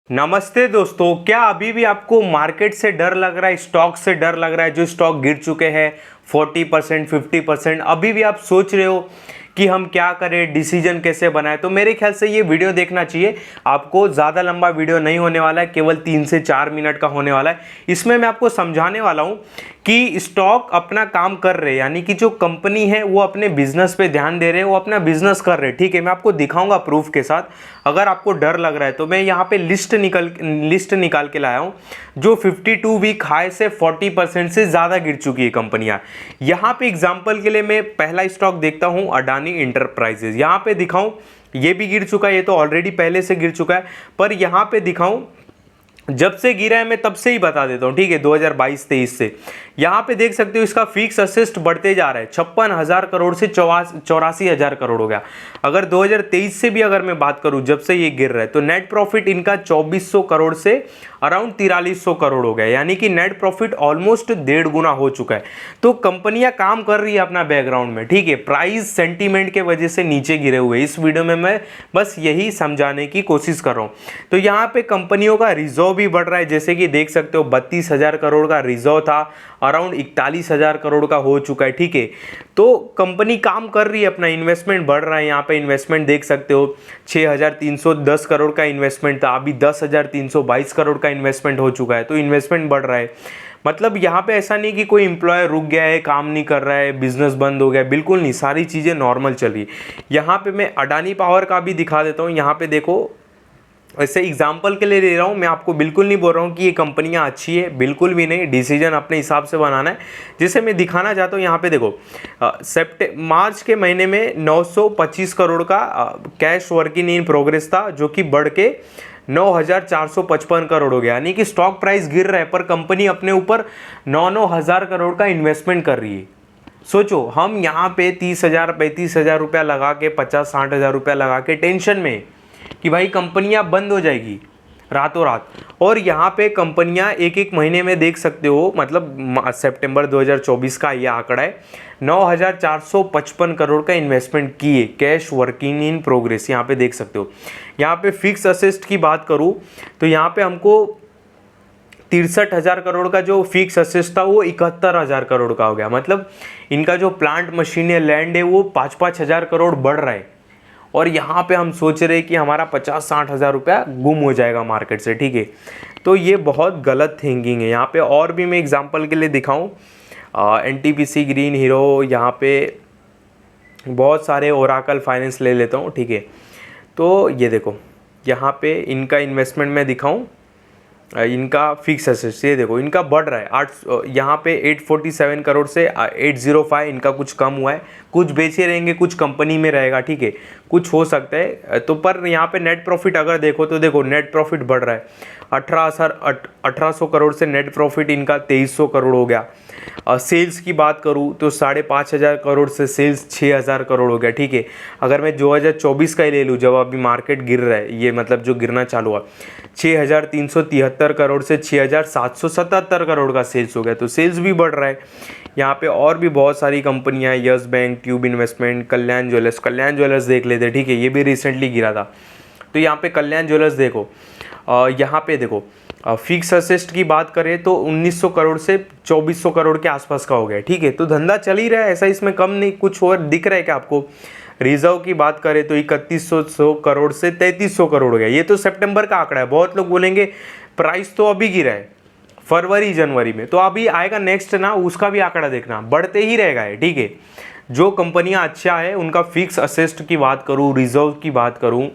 नमस्ते दोस्तों, क्या अभी भी आपको मार्केट से डर लग रहा है, स्टॉक से डर लग रहा है? जो स्टॉक गिर चुके हैं 40%, 50%, अभी भी आप सोच रहे हो कि हम क्या करें, डिसीजन कैसे बनाएं? तो मेरे ख्याल से ये वीडियो देखना चाहिए आपको। ज़्यादा लंबा वीडियो नहीं होने वाला है, केवल 3 से 4 मिनट का होने वाला है। इसमें मैं आपको समझाने वाला हूँ कि स्टॉक अपना काम कर रहे हैं, यानी कि जो कंपनी है वो अपने बिजनेस पे ध्यान दे रहे हैं, वो अपना बिजनेस कर रहे हैं। ठीक है, मैं आपको दिखाऊंगा प्रूफ के साथ। अगर आपको डर लग रहा है तो मैं यहाँ पे लिस्ट निकाल के लाया हूँ जो 52 वीक हाई से 40% से ज़्यादा गिर चुकी है कंपनियाँ। यहाँ पे एग्जाम्पल के लिए मैं पहला स्टॉक देखता हूँ, अडानी इंटरप्राइजेज। यहाँ पे दिखाऊँ, ये भी गिर चुका है, ये तो ऑलरेडी पहले से गिर चुका है। पर यहाँ पे दिखाऊँ जब से गिरा है, मैं तब से ही बता देता हूँ। ठीक है, 2022-23 से यहाँ पे देख सकते हो इसका फिक्स असिस्ट बढ़ते जा रहा है। 56,000 करोड़ से 84,000 करोड़ हो गया। अगर 2023 से भी अगर मैं बात करूँ, जब से ये गिर रहा है, तो नेट प्रॉफिट इनका 2400 करोड़ से अराउंड 4300 करोड़ हो गया, यानी कि नेट प्रॉफिट ऑलमोस्ट 1.5 गुना हो चुका है। तो कंपनियां काम कर रही है अपना बैकग्राउंड में। ठीक है, प्राइस सेंटीमेंट के वजह से नीचे गिरे हुए। इस वीडियो में मैं बस यही समझाने की कोशिश कर रहा हूँ। तो यहाँ पे कंपनियों का रिजर्व भी बढ़ रहा है, जैसे कि देख सकते हो 32,000 करोड़ का रिजर्व था, अराउंड 41,000 करोड़ का हो चुका है। ठीक है, तो कंपनी काम कर रही है, अपना इन्वेस्टमेंट बढ़ रहा है। यहाँ पे इन्वेस्टमेंट देख सकते हो 6,310 करोड़ का इन्वेस्टमेंट था, अभी 10,322 करोड़ का इन्वेस्टमेंट हो चुका है। तो इन्वेस्टमेंट बढ़ रहा है। मतलब यहाँ पे ऐसा नहीं कि कोई एम्प्लॉयर रुक गया है, काम नहीं कर रहा है, बिजनेस बंद हो गया, बिल्कुल नहीं, सारी चीज़ें नॉर्मल चल रही है। यहाँ पे मैं अडानी पावर का भी दिखा देता हूँ। यहाँ पे देखो, ऐसे एग्जाम्पल के लिए ले रहा हूँ, मैं आपको बिल्कुल नहीं बोल रहा हूँ कि ये कंपनियाँ अच्छी है, बिल्कुल भी नहीं। डिसीजन अपने हिसाब से बनाना है। जैसे मैं दिखाना चाहता हूँ, यहाँ पे देखो, मार्च के महीने में 925 करोड़ का कैश वर्किंग इन प्रोग्रेस था, जो कि बढ़ के 9,455 करोड़ हो गया। यानी कि स्टॉक प्राइस गिर रहा है, पर कंपनी अपने ऊपर 9,000 करोड़ का इन्वेस्टमेंट कर रही है। सोचो, हम यहाँ पे 30,000 35,000 रुपया लगा के, 50-60,000 रुपया लगा के टेंशन में कि भाई कंपनियां बंद हो जाएगी रातों रात, और यहाँ पे कंपनियां एक एक महीने में देख सकते हो, मतलब सितंबर 2024 का ये आंकड़ा है, 9,455 करोड़ का इन्वेस्टमेंट किए कैश वर्किंग इन प्रोग्रेस। यहाँ पे देख सकते हो। यहाँ पे फिक्स असेस्ट की बात करूँ तो यहाँ पे हमको 63,000 करोड़ का जो फिक्स असेस्ट था वो 71,000 करोड़ का हो गया। मतलब इनका जो प्लांट मशीन है, लैंड है, वो 5-5 हज़ार करोड़ बढ़ रहा है। और यहाँ पे हम सोच रहे हैं कि हमारा 50-60 हज़ार रुपया गुम हो जाएगा मार्केट से। ठीक है, तो ये बहुत गलत थिंकिंग है। यहाँ पे और भी मैं एग्जांपल के लिए दिखाऊं, एनटीपीसी, ग्रीन हीरो, यहाँ पे बहुत सारे, ओराकल फाइनेंस ले लेता हूँ। ठीक है, तो ये देखो, यहाँ पे इनका इन्वेस्टमेंट मैं दिखाऊँ, इनका फिक्स एसेट्स ये देखो, इनका बढ़ रहा है। यहाँ पे 847 करोड़ से 805, इनका कुछ कम हुआ है। कुछ बेचे रहेंगे, कुछ कंपनी में रहेगा। ठीक है, कुछ हो सकता है। तो पर यहाँ पे नेट प्रॉफिट अगर देखो तो देखो, नेट प्रॉफिट बढ़ रहा है। 1800 करोड़ से नेट प्रॉफिट इनका 2300 करोड़ हो गया। सेल्स की बात करूँ तो 5,500 करोड़ से सेल्स 6,000 करोड़ हो गया। ठीक है, अगर मैं 2024 का ही ले लूँ, जब अभी मार्केट गिर रहा है, ये मतलब जो गिरना चालू हुआ, 6,373 करोड़ से 6,777 करोड़ का सेल्स हो गया। तो सेल्स भी बढ़ रहा है। यहाँ पे और भी बहुत सारी कंपनियां, यस बैंक, ट्यूब इन्वेस्टमेंट, कल्याण ज्वेलर्स देख लेते। ठीक है, ये भी रिसेंटली गिरा था। तो यहाँ पे कल्याण ज्वेलर्स देखो, यहाँ पे देखो, फिक्स असेस्ट की बात करें तो 1900 करोड़ से 2400 करोड़ के आसपास का हो गया। ठीक है, तो धंधा चल ही रहा है, ऐसा इसमें कम नहीं। कुछ और दिख रहा है क्या आपको? रिजर्व की बात करें तो 3100 करोड़ से 3300 करोड़ हो गया। ये तो सितंबर का आंकड़ा है। बहुत लोग बोलेंगे प्राइस तो अभी गिरा है फरवरी जनवरी में, तो अभी आएगा नेक्स्ट ना, उसका भी आंकड़ा देखना, बढ़ते ही रहेगा है। ठीक है, जो कंपनियां अच्छा है उनका फिक्स असेस्ट की बात करूँ, रिजर्व की बात करूँ,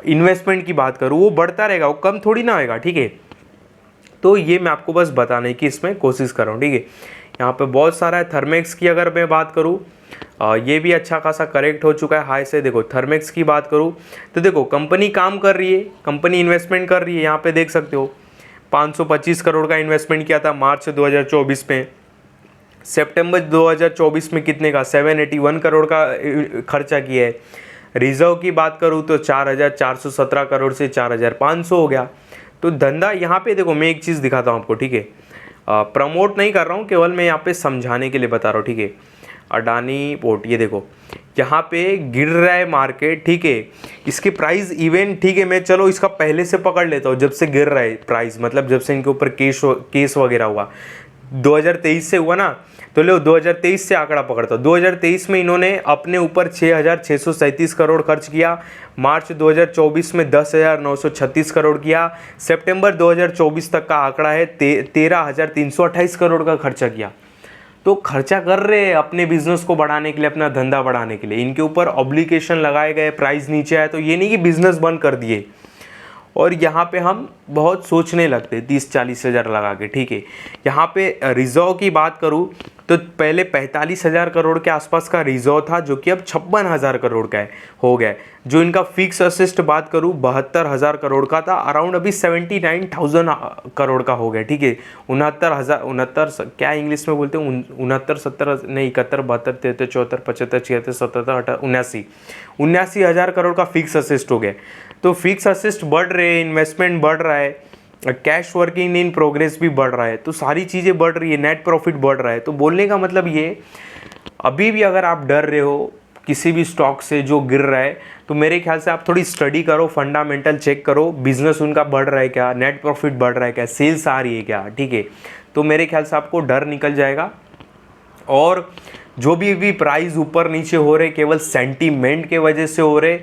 इन्वेस्टमेंट की बात करूँ, वो बढ़ता रहेगा, वो कम थोड़ी ना होएगा। ठीक है, तो ये मैं आपको बस बताने की इसमें कोशिश कर रहा हूँ। ठीक है, यहाँ पे बहुत सारा है। थर्मेक्स की अगर मैं बात करूँ, ये भी अच्छा खासा करेक्ट हो चुका है हाई से। देखो, थर्मेक्स की बात करूँ तो देखो, कंपनी काम कर रही है, कंपनी इन्वेस्टमेंट कर रही है। यहाँ पे देख सकते हो 525 करोड़ का इन्वेस्टमेंट किया था मार्च 2024 में। सितंबर 2024 में कितने का? 781 करोड़ का खर्चा किया है। रिजर्व की बात करूँ तो 4,417 करोड़ से 4,500 हो गया। तो धंधा यहाँ पे देखो, मैं एक चीज़ दिखाता हूँ आपको। ठीक है, प्रमोट नहीं कर रहा हूँ, केवल मैं यहाँ पे समझाने के लिए बता रहा हूँ। ठीक है, अडानी पोर्ट, ये देखो यहाँ पे गिर रहा है मार्केट, ठीक है। इसके प्राइस इवन, ठीक है, मैं चलो इसका पहले से पकड़ लेता हूँ, जब से गिर रहा है प्राइस, मतलब जब से इनके ऊपर केस वगैरह हुआ 2023 से हुआ ना, तो लो 2023 से आंकड़ा पकड़ता हूँ। 2023 में इन्होंने अपने ऊपर 6,637 करोड़ खर्च किया, मार्च 2024 में 10,936 करोड़ किया, सितंबर 2024 तक का आंकड़ा है 13,328 करोड़ का खर्चा किया। तो खर्चा कर रहे हैं अपने बिजनेस को बढ़ाने के लिए, अपना धंधा बढ़ाने के लिए। इनके ऊपर ऑब्लिगेशन लगाए गए, प्राइस नीचे आया, तो ये नहीं कि बिजनेस बंद कर दिए। और यहाँ पे हम बहुत सोचने लगते 30-40 हज़ार लगा के, ठीक है। यहाँ पे रिजर्व की बात करूँ तो पहले 45,000 करोड़ के आसपास का रिजर्व था, जो कि अब 56,000 करोड़ का हो गया है। जो इनका फिक्स असिस्ट बात करूँ 72,000 करोड़ का था, अराउंड अभी 79,000 करोड़ का हो गया, ठीक है। 69 क्या इंग्लिश में बोलते हैं, 69 70 नहीं 71 72 73 74 75 76 77 78 79,000 करोड़ का फिक्स असिस्ट हो गया। तो फिक्स असिस्ट बढ़ रहे हैं, इन्वेस्टमेंट बढ़ रहा है, कैश वर्किंग इन प्रोग्रेस भी बढ़ रहा है, तो सारी चीज़ें बढ़ रही है, नेट प्रॉफिट बढ़ रहा है। तो बोलने का मतलब ये, अभी भी अगर आप डर रहे हो किसी भी स्टॉक से जो गिर रहा है, तो मेरे ख्याल से आप थोड़ी स्टडी करो, फंडामेंटल चेक करो, बिजनेस उनका बढ़ रहा है क्या, नेट प्रॉफिट बढ़ रहा है क्या, सेल्स आ रही है क्या, ठीक है। तो मेरे ख्याल से आपको डर निकल जाएगा। और जो भी प्राइस ऊपर नीचे हो रहे केवल सेंटीमेंट के वजह से हो रहे।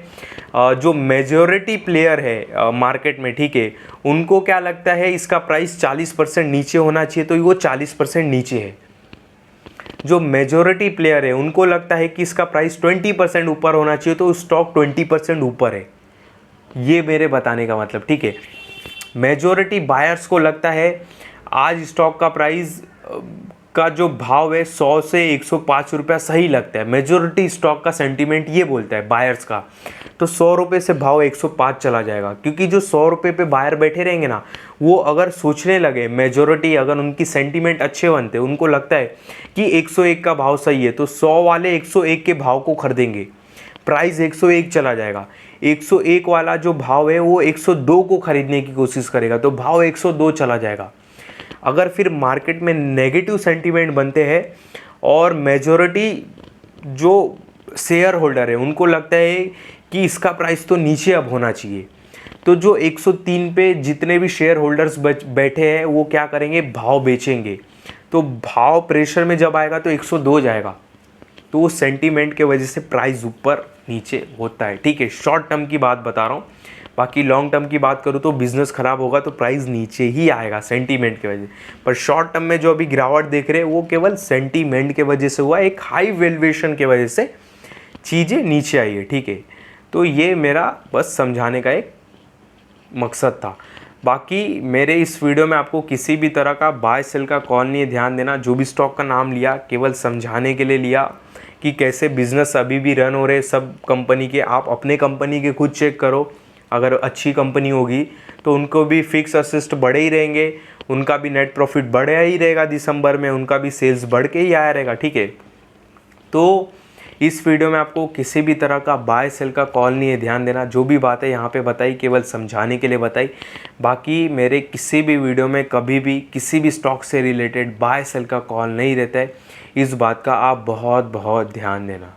जो मेजॉरिटी प्लेयर है मार्केट में, ठीक है, उनको क्या लगता है इसका प्राइस 40% नीचे होना चाहिए, तो वो 40% नीचे है। जो मेजॉरिटी प्लेयर है उनको लगता है कि इसका प्राइस 20% ऊपर होना चाहिए, तो स्टॉक 20% ऊपर है। ये मेरे बताने का मतलब, ठीक है। मेजॉरिटी बायर्स को लगता है आज स्टॉक का प्राइस का जो भाव है 100 से 105 रुपया सही लगता है। मेजॉरिटी स्टॉक का सेंटीमेंट ये बोलता है बायर्स का। तो 100 रुपये से भाव 105 चला जाएगा, क्योंकि जो 100 रुपये पे बायर बैठे रहेंगे ना, वो अगर सोचने लगे, मेजॉरिटी अगर उनकी सेंटीमेंट अच्छे बनते, उनको लगता है कि 101 का भाव सही है, तो 100 वाले 101 के भाव को खरीदेंगे, प्राइस 101 चला जाएगा। 101 वाला जो भाव है वो 102 को खरीदने की कोशिश करेगा, तो भाव 102 चला जाएगा। अगर फिर मार्केट में नेगेटिव सेंटीमेंट बनते हैं और मेजॉरिटी जो शेयर होल्डर है उनको लगता है कि इसका प्राइस तो नीचे अब होना चाहिए, तो जो 103 पे जितने भी शेयर होल्डर्स बैठे हैं वो क्या करेंगे, भाव बेचेंगे। तो भाव प्रेशर में जब आएगा तो 102 जाएगा, तो वो सेंटीमेंट के वजह से प्राइस ऊपर नीचे होता है, ठीक है। शॉर्ट टर्म की बात बता रहा हूँ, बाकी लॉन्ग टर्म की बात करूँ तो बिजनेस खराब होगा तो प्राइस नीचे ही आएगा सेंटीमेंट की वजह से। पर शॉर्ट टर्म में जो अभी गिरावट देख रहे हैं वो केवल सेंटीमेंट के वजह से हुआ, एक हाई वैल्यूएशन के वजह से चीज़ें नीचे आई है, ठीक है। तो ये मेरा बस समझाने का एक मकसद था। बाकी मेरे इस वीडियो में आपको किसी भी तरह का बाय सेल का कॉल नहीं है, ध्यान देना। जो भी स्टॉक का नाम लिया केवल समझाने के लिए लिया कि कैसे बिजनेस अभी भी रन हो रहे सब कंपनी के। आप अपने कंपनी के खुद चेक करो, अगर अच्छी कंपनी होगी तो उनको भी फिक्स असिस्ट बढ़े ही रहेंगे, उनका भी नेट प्रॉफिट बढ़ा ही रहेगा, दिसंबर में उनका भी सेल्स बढ़ के ही आया रहेगा, ठीक है। तो इस वीडियो में आपको किसी भी तरह का बाय सेल का कॉल नहीं है, ध्यान देना। जो भी बातें यहाँ पे बताई केवल समझाने के लिए बताई। बाकी मेरे किसी भी वीडियो में कभी भी किसी भी स्टॉक से रिलेटेड बाय सेल का कॉल नहीं रहता है, इस बात का आप बहुत बहुत ध्यान देना।